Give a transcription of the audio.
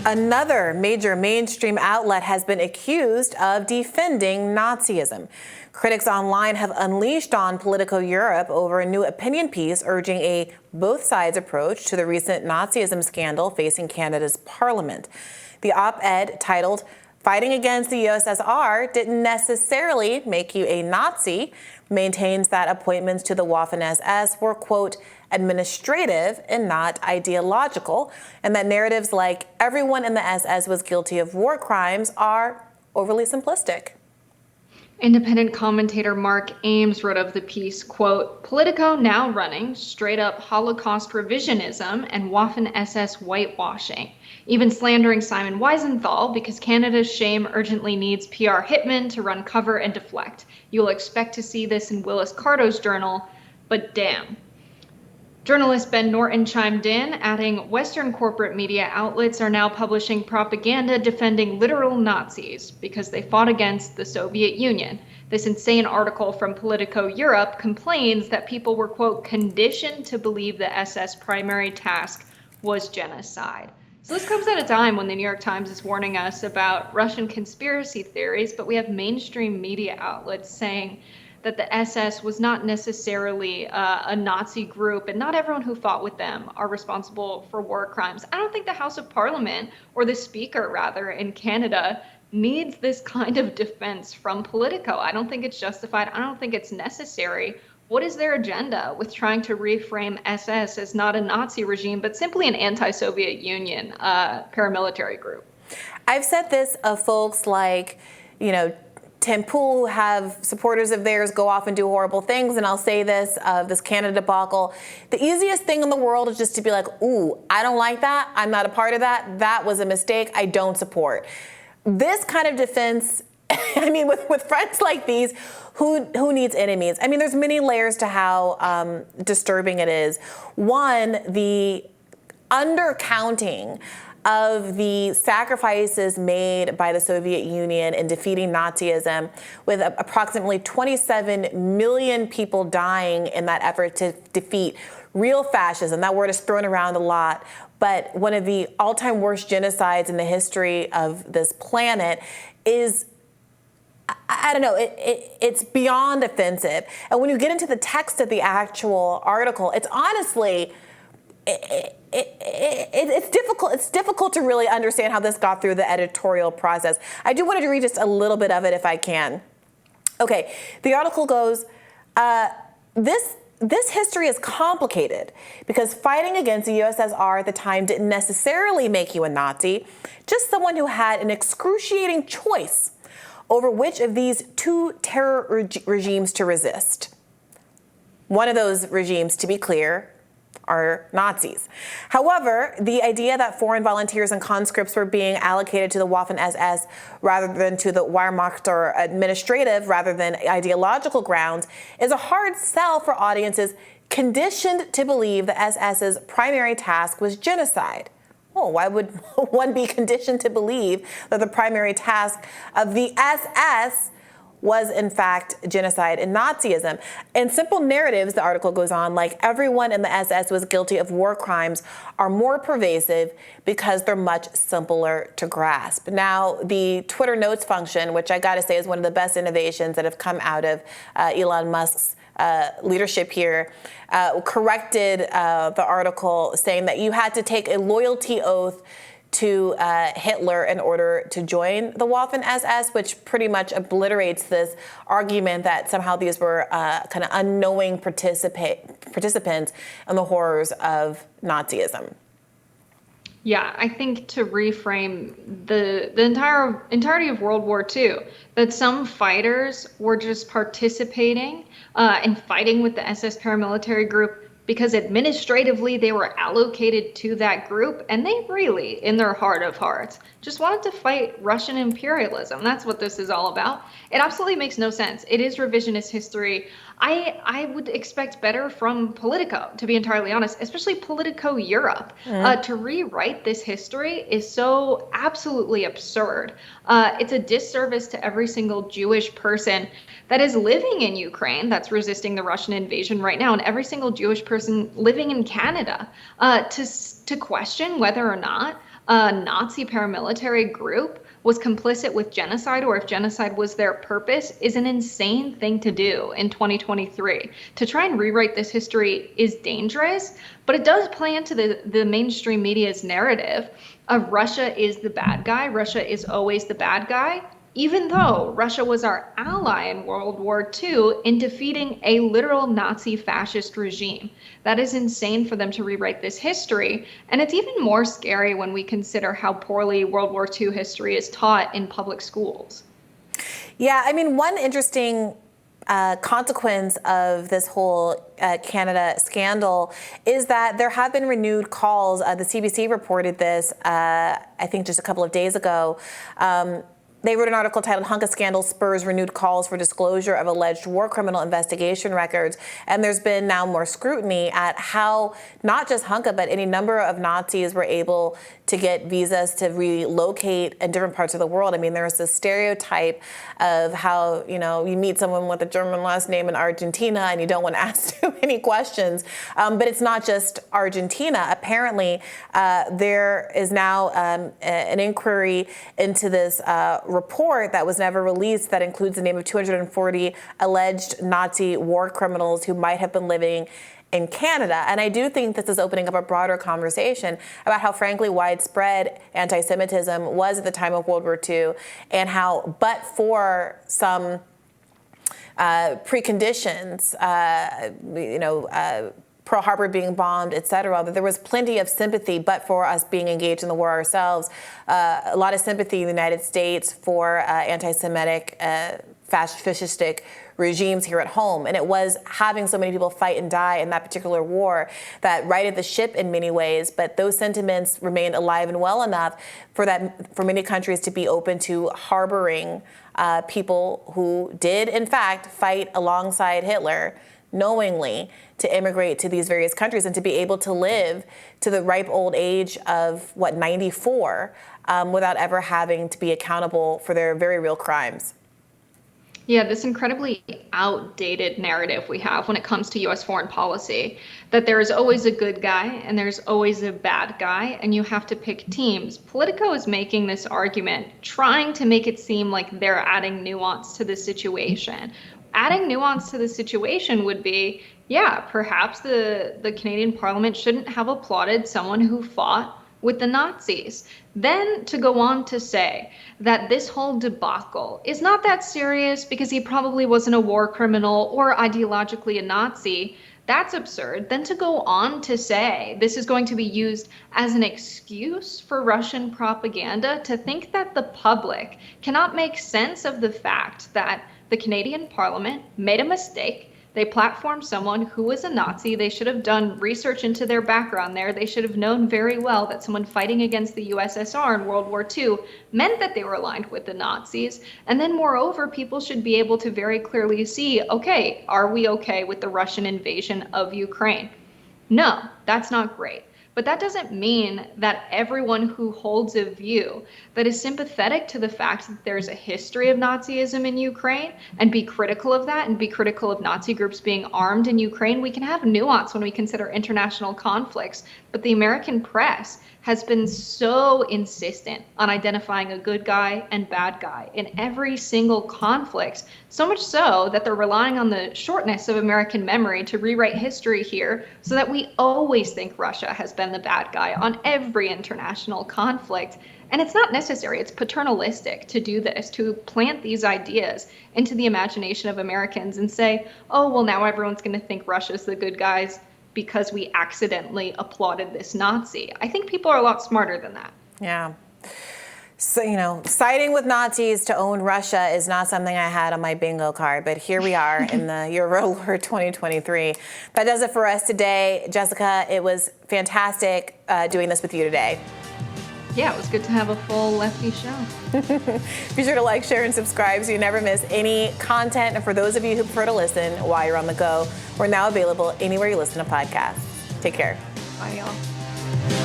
Another major mainstream outlet has been accused of defending Nazism. Critics online have unleashed on Politico Europe over a new opinion piece urging a both sides approach to the recent Nazism scandal facing Canada's parliament. The op-ed, titled "Fighting Against the USSR Didn't Necessarily Make You a Nazi," maintains that appointments to the Waffen-SS were, quote, administrative and not ideological, and that narratives like everyone in the SS was guilty of war crimes are overly simplistic. Independent commentator Mark Ames wrote of the piece, quote, "Politico now running straight up Holocaust revisionism and Waffen-SS whitewashing, even slandering Simon Wiesenthal because Canada's shame urgently needs PR hitmen to run cover and deflect. You'll expect to see this in Willis Carto's journal, but damn." Journalist Ben Norton chimed in, adding, "Western corporate media outlets are now publishing propaganda defending literal Nazis because they fought against the Soviet Union. This insane article from Politico Europe complains that people were, quote, conditioned to believe the SS primary task was genocide." So this comes at a time when the New York Times is warning us about Russian conspiracy theories, but we have mainstream media outlets saying that the SS was not necessarily a Nazi group, and not everyone who fought with them are responsible for war crimes. I don't think the House of Parliament, or the Speaker rather, in Canada needs this kind of defense from Politico. I don't think it's justified. I don't think it's necessary. What is their agenda with trying to reframe SS as not a Nazi regime, but simply an anti-Soviet Union paramilitary group? I've said this of folks like, Tim Pool, who have supporters of theirs go off and do horrible things, and I'll say this of this Canada debacle. The easiest thing in the world is just to be like, ooh, I don't like that. I'm not a part of that. That was a mistake. I don't support. This kind of defense, I mean, with friends like these, who needs enemies? I mean, there's many layers to how disturbing it is. One, the undercounting of the sacrifices made by the Soviet Union in defeating Nazism, with approximately 27 million people dying in that effort to defeat real fascism. That word is thrown around a lot, but one of the all-time worst genocides in the history of this planet is, I don't know, it's beyond offensive. And when you get into the text of the actual article, it's honestly, it's difficult. It's difficult to really understand how this got through the editorial process. I do want to read just a little bit of it if I can. Okay, the article goes, this history is complicated because fighting against the USSR at the time didn't necessarily make you a Nazi, just someone who had an excruciating choice over which of these two terror regimes to resist. One of those regimes, to be clear, are Nazis. However, the idea that foreign volunteers and conscripts were being allocated to the Waffen-SS rather than to the Wehrmacht, or administrative rather than ideological grounds, is a hard sell for audiences conditioned to believe the SS's primary task was genocide. Oh, why would one be conditioned to believe that the primary task of the SS was in fact genocide and Nazism? In simple narratives, the article goes on, like everyone in the SS was guilty of war crimes, are more pervasive because they're much simpler to grasp. Now, the Twitter notes function, which I gotta say is one of the best innovations that have come out of Elon Musk's leadership here, corrected the article, saying that you had to take a loyalty oath to Hitler in order to join the Waffen-SS, which pretty much obliterates this argument that somehow these were kind of unknowing participants in the horrors of Nazism. Yeah, I think to reframe the entirety of World War II, that some fighters were just participating in fighting with the SS paramilitary group because administratively they were allocated to that group, and they really, in their heart of hearts, just wanted to fight Russian imperialism. That's what this is all about. It absolutely makes no sense. It is revisionist history. I would expect better from Politico, to be entirely honest, especially Politico Europe. To rewrite this history is so absolutely absurd. It's a disservice to every single Jewish person that is living in Ukraine, that's resisting the Russian invasion right now, and every single Jewish person living in Canada, to question whether or not a Nazi paramilitary group was complicit with genocide, or if genocide was their purpose, is an insane thing to do in 2023. To try and rewrite this history is dangerous, but it does play into the mainstream media's narrative of Russia is the bad guy. Russia is always the bad guy, even though Russia was our ally in World War II in defeating a literal Nazi fascist regime. That is insane for them to rewrite this history. And it's even more scary when we consider how poorly World War II history is taught in public schools. Yeah, I mean, one interesting consequence of this whole Canada scandal is that there have been renewed calls. The CBC reported this, I think, just a couple of days ago. They wrote an article titled "Hunka Scandal Spurs Renewed Calls for Disclosure of Alleged War Criminal Investigation Records." And there's been now more scrutiny at how not just Hunka, but any number of Nazis were able to get visas to relocate in different parts of the world. I mean, there's this stereotype of how, you meet someone with a German last name in Argentina and you don't want to ask too many questions. But it's not just Argentina. Apparently, there is now an inquiry into this report that was never released that includes the name of 240 alleged Nazi war criminals who might have been living in Canada. And I do think this is opening up a broader conversation about how, frankly, widespread anti-Semitism was at the time of World War II, and how, but for some preconditions, Pearl Harbor being bombed, et cetera, that there was plenty of sympathy, but for us being engaged in the war ourselves, a lot of sympathy in the United States for anti-Semitic, fascistic regimes here at home. And it was having so many people fight and die in that particular war that righted the ship in many ways. But those sentiments remained alive and well enough for many countries to be open to harboring people who did, in fact, fight alongside Hitler knowingly to immigrate to these various countries and to be able to live to the ripe old age of, 94, without ever having to be accountable for their very real crimes. Yeah, this incredibly outdated narrative we have when it comes to U.S. foreign policy, that there is always a good guy and there's always a bad guy, and you have to pick teams. Politico is making this argument, trying to make it seem like they're adding nuance to the situation. Adding nuance to the situation would be, yeah, perhaps the Canadian Parliament shouldn't have applauded someone who fought with the Nazis. Then to go on to say that this whole debacle is not that serious because he probably wasn't a war criminal or ideologically a Nazi, that's absurd. Then to go on to say this is going to be used as an excuse for Russian propaganda, to think that the public cannot make sense of the fact that the Canadian Parliament made a mistake. They platformed someone who was a Nazi. They should have done research into their background there. They should have known very well that someone fighting against the USSR in World War II meant that they were aligned with the Nazis. And then moreover, people should be able to very clearly see, okay, are we okay with the Russian invasion of Ukraine? No, that's not great. But that doesn't mean that everyone who holds a view that is sympathetic to the fact that there's a history of Nazism in Ukraine and be critical of that and be critical of Nazi groups being armed in Ukraine. We can have nuance when we consider international conflicts, but the American press has been so insistent on identifying a good guy and bad guy in every single conflict, so much so that they're relying on the shortness of American memory to rewrite history here so that we always think Russia has been the bad guy on every international conflict. And it's not necessary, it's paternalistic to do this, to plant these ideas into the imagination of Americans and say, oh, well, now everyone's going to think Russia's the good guys because we accidentally applauded this Nazi. I think people are a lot smarter than that. Yeah. So, siding with Nazis to own Russia is not something I had on my bingo card, but here we are in the year of our Lord 2023. That does it for us today. Jessica, it was fantastic doing this with you today. Yeah, it was good to have a full lefty show. Be sure to like, share, and subscribe so you never miss any content. And for those of you who prefer to listen while you're on the go, we're now available anywhere you listen to podcasts. Take care. Bye, y'all.